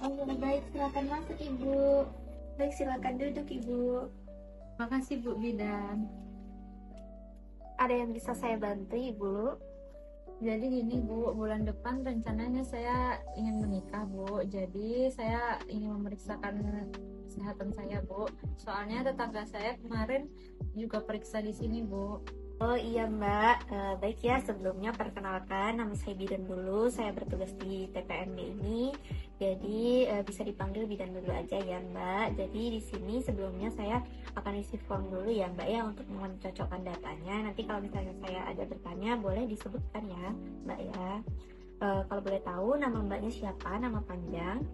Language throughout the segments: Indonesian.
Oh, baik, silakan masuk Ibu. Baik, silakan duduk Ibu. Makasih Bu Bidan. Ada yang bisa saya bantu Ibu? Jadi gini Bu, bulan depan rencananya saya ingin menikah Bu. Jadi saya ingin memeriksakan kesehatan saya Bu. Soalnya tetangga saya kemarin juga periksa di sini Bu. Oh iya Mbak, baik ya, sebelumnya perkenalkan nama saya Bidan dulu, saya bertugas di TPMB ini, jadi bisa dipanggil Bidan dulu aja ya Mbak. Jadi di sini sebelumnya saya akan isi form dulu ya Mbak ya untuk mencocokkan datanya. Nanti kalau misalnya saya ada bertanya boleh disebutkan ya Mbak ya. Kalau boleh tahu nama Mbaknya siapa, nama panjang?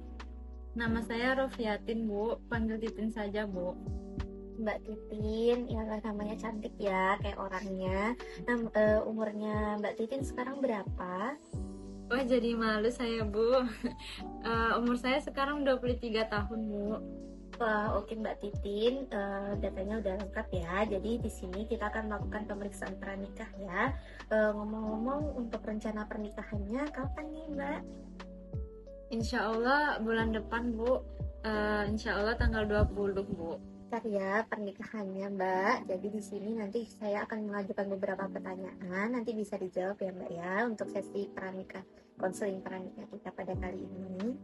Nama saya Rofiatin Bu, panggil Titin saja Bu. Mbak Titin, ya namanya cantik ya kayak orangnya. Nah, umurnya Mbak Titin sekarang berapa? Wah jadi malu saya Bu. Umur saya sekarang 23 tahun Bu. Wah, oke Mbak Titin, datanya udah lengkap ya. Jadi di sini kita akan melakukan pemeriksaan pranikah ya. Ngomong-ngomong untuk rencana pernikahannya kapan nih Mbak? Insya Allah bulan depan Bu. Insya Allah tanggal 20 Bu. Bentar ya pernikahannya Mbak. Jadi di sini nanti saya akan mengajukan beberapa pertanyaan. Nanti bisa dijawab ya Mbak ya untuk sesi pranikah, konseling pranikah kita pada kali ini.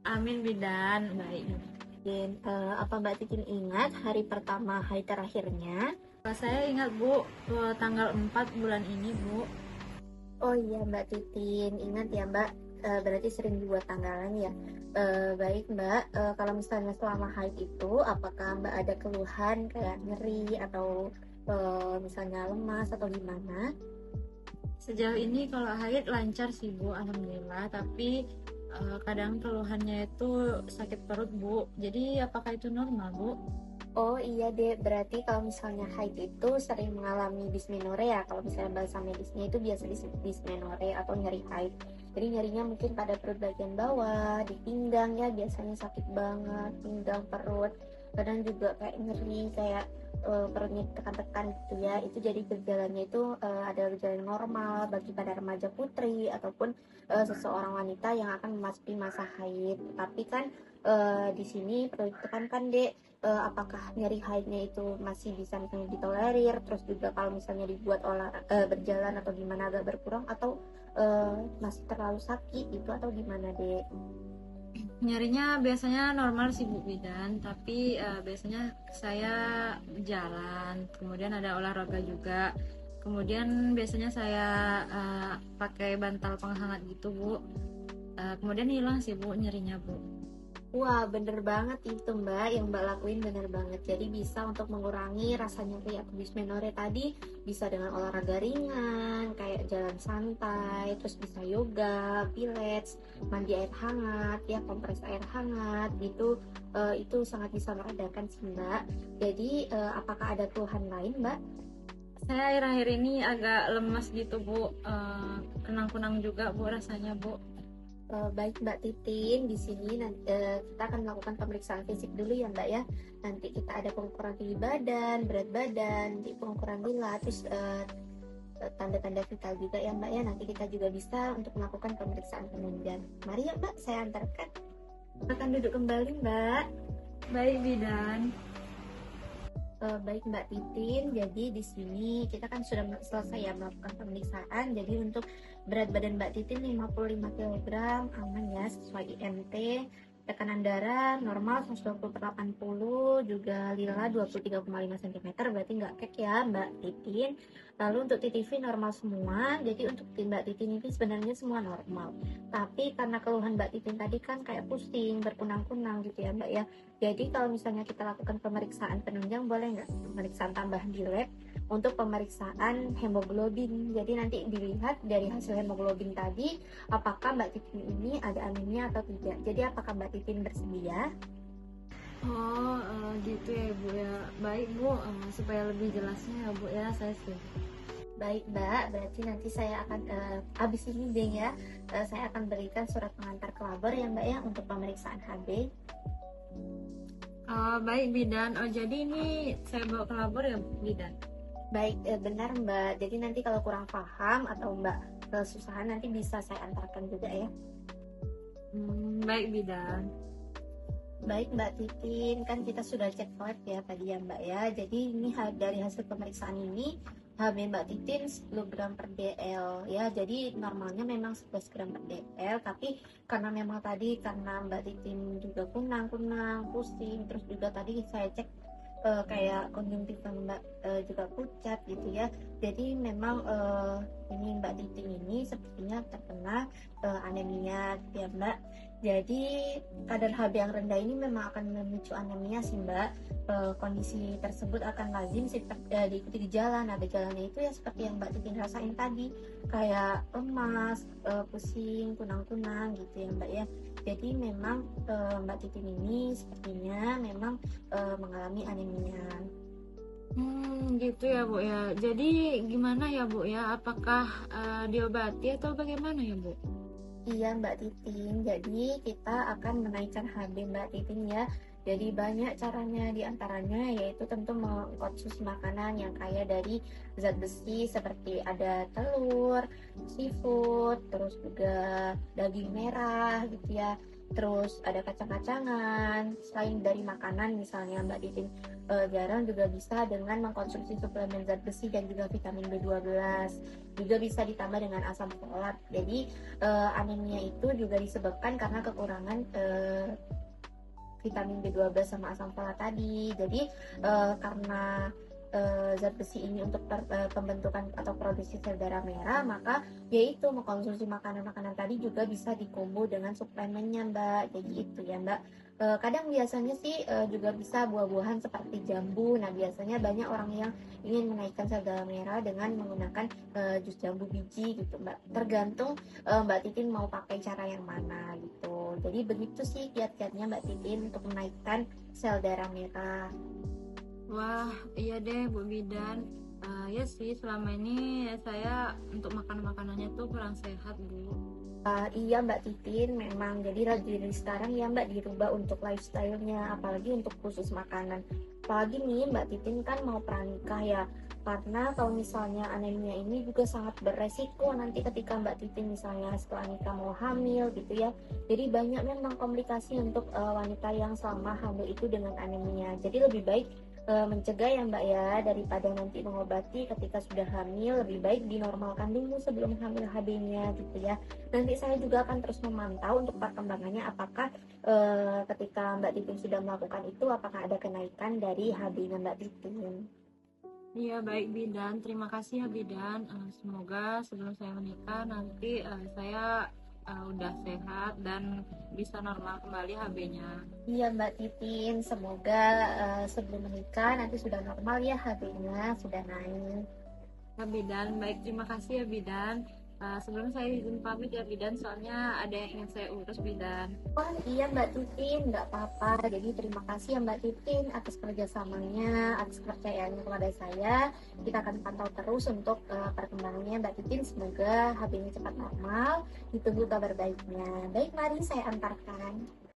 Amin Bidan, baik. Dan apa Mbak Titin ingat hari pertama, hari terakhirnya? Saya ingat Bu, tanggal 4 bulan ini Bu. Oh iya Mbak Titin, ingat ya Mbak, berarti sering dibuat tanggalan ya. Baik Mbak, kalau misalnya selama haid itu, apakah Mbak ada keluhan kayak nyeri atau misalnya lemas atau gimana? Sejauh ini kalau haid lancar sih Bu, alhamdulillah. Tapi kadang keluhannya itu sakit perut Bu. Jadi apakah itu normal Bu? Oh iya deh, berarti kalau misalnya haid itu sering mengalami dysmenorrhea ya. Kalau misalnya bahasa medisnya itu biasa disebut dysmenorrhea atau nyeri haid. Jadi nyerinya mungkin pada perut bagian bawah, di pinggang ya, biasanya sakit banget, pinggang, perut. Kadang juga kayak nyeri, kayak perutnya tekan-tekan gitu ya. Itu jadi gejalanya itu ada gejala normal bagi pada remaja putri ataupun seseorang wanita yang akan memasuki masa haid. Tapi kan di sini perlu ditekankan dek, apakah nyeri haidnya itu masih bisa misalnya ditolerir, terus juga kalau misalnya dibuat berjalan atau gimana agak berkurang, atau masih terlalu sakit itu atau gimana dek? Nyerinya biasanya normal sih Bu Bidan, tapi biasanya saya jalan, kemudian ada olahraga juga. Kemudian biasanya saya pakai bantal penghangat gitu Bu. Kemudian hilang sih Bu nyerinya Bu. Wah, bener banget itu Mbak, yang Mbak lakuin bener banget. Jadi bisa untuk mengurangi rasa nyeri atau dysmenorrhea tadi, bisa dengan olahraga ringan, kayak jalan santai, terus bisa yoga, pilates, mandi air hangat, ya kompres air hangat, gitu. Itu sangat bisa meredakan sih Mbak. Jadi, apakah ada keluhan lain Mbak? Saya akhir-akhir ini agak lemas gitu Bu, kunang-kunang juga Bu rasanya Bu. Baik Mbak Titin, di sini nanti kita akan melakukan pemeriksaan fisik dulu ya Mbak ya. Nanti kita ada pengukuran tinggi badan, berat badan, nanti pengukuran gula, terus tanda-tanda vital juga ya Mbak ya. Nanti kita juga bisa untuk melakukan pemeriksaan penunjang. Mari ya Mbak, saya antarkan. Akan duduk kembali Mbak. Baik Bidan. Baik Mbak Titin, jadi di sini kita kan sudah selesai ya melakukan pemeriksaan. Jadi untuk berat badan Mbak Titin 55 kg, aman ya, sesuai IMT. Tekanan darah normal 120/80, juga lila 23,5 cm, berarti nggak kek ya Mbak Titin. Lalu untuk TTV normal semua, jadi untuk Mbak Titin ini sebenarnya semua normal. Tapi karena keluhan Mbak Titin tadi kan kayak pusing, berkunang-kunang gitu ya Mbak ya. Jadi kalau misalnya kita lakukan pemeriksaan penunjang, boleh nggak pemeriksaan tambahan di lab untuk pemeriksaan hemoglobin. Jadi nanti dilihat dari hasil hemoglobin tadi, apakah Mbak Titin ini ada anemia atau tidak. Jadi apakah Mbak Titin bersedia? Oh gitu ya Bu ya. Baik Bu, supaya lebih jelasnya ya Bu ya, saya setuju. Baik Mbak, berarti nanti saya akan habis ini deh ya, saya akan berikan surat pengantar ke labor ya Mbak ya untuk pemeriksaan HB. Baik Bidan. Oh jadi ini saya bawa ke labor ya Bidan? Baik, benar Mbak. Jadi nanti kalau kurang paham atau Mbak kesusahan nanti bisa saya antarkan juga ya. Baik bidan. Baik Mbak Titin, kan kita sudah cek lab ya tadi ya Mbak ya. Jadi ini dari hasil pemeriksaan ini HB Mbak Titin 10 gram per DL ya. Jadi normalnya memang 11 gram per DL, tapi karena memang tadi karena Mbak Titin juga kunang-kunang, pusing, terus juga tadi saya cek kayak konjungtiva Mbak juga pucat gitu ya. Jadi memang ini Mbak Titin ini sepertinya terkena anemia gitu ya Mbak. Jadi kadar HB yang rendah ini memang akan memicu anemia sih Mbak. Kondisi tersebut akan lazim diikuti gejala. Nah gejalanya itu ya seperti yang Mbak Titin rasain tadi, kayak lemas, pusing, kunang-kunang gitu ya Mbak ya. Jadi memang Mbak Titin ini sepertinya memang mengalami anemia. Gitu ya Bu ya. Jadi gimana ya Bu ya? Apakah diobati atau bagaimana ya Bu? Iya Mbak Titin, jadi kita akan menaikkan HB Mbak Titin ya. Jadi banyak caranya, diantaranya yaitu tentu mengkonsumsi makanan yang kaya dari zat besi seperti ada telur, seafood, terus juga daging merah gitu ya. Terus ada kacang-kacangan. Selain dari makanan misalnya Mbak Titin jarang juga bisa dengan mengkonsumsi suplemen zat besi dan juga vitamin B12. Juga bisa ditambah dengan asam folat. Jadi anemia itu juga disebabkan karena kekurangan vitamin B12 sama asam folat tadi. Jadi karena zat besi ini untuk pembentukan atau produksi sel darah merah, maka yaitu mengkonsumsi makanan-makanan tadi juga bisa dikombo dengan suplemennya Mbak. Jadi itu ya Mbak. Kadang biasanya sih juga bisa buah-buahan seperti jambu. Nah biasanya banyak orang yang ingin menaikkan sel darah merah dengan menggunakan jus jambu biji gitu Mbak. Tergantung Mbak Titin mau pakai cara yang mana gitu. Jadi begitu sih kiat-kiatnya Mbak Titin untuk menaikkan sel darah merah. Wah, iya deh Bu Bidan. Ya sih, selama ini saya untuk makanannya tuh kurang sehat Bu. Iya Mbak Titin, memang jadi dari sekarang ya Mbak dirubah untuk lifestyle-nya, apalagi untuk khusus makanan. Apalagi nih Mbak Titin kan mau pranikah ya, karena kalau misalnya anemia ini juga sangat beresiko nanti ketika Mbak Titin misalnya setelah nikah mau hamil gitu ya. Jadi banyak memang komplikasi untuk wanita yang selama hamil itu dengan anemia. Jadi lebih baik mencegah ya Mbak ya, daripada nanti mengobati ketika sudah hamil. Lebih baik dinormalkan dulu sebelum hamil HB-nya gitu ya. Nanti saya juga akan terus memantau untuk perkembangannya, apakah ketika Mbak Titin sudah melakukan itu apakah ada kenaikan dari HB-nya Mbak Titin. Iya baik Bidan, terima kasih ya Bidan. Semoga sebelum saya menikah nanti saya udah sehat dan bisa normal kembali HB-nya. Iya Mbak Titin, semoga sebelum menikah nanti sudah normal ya HB-nya, sudah naik. Ya Bidan, baik terima kasih ya Bidan. Sebelum saya izin pamit ya Bidan, soalnya ada yang ingin saya urus Bidan. Wah iya Mbak Titin, nggak apa-apa. Jadi terima kasih ya Mbak Titin atas kerjasamanya, atas kepercayaannya kepada saya. Kita akan pantau terus untuk perkembangannya Mbak Titin. Semoga HB-nya cepat normal. Ditunggu kabar baiknya. Baik, mari saya antarkan.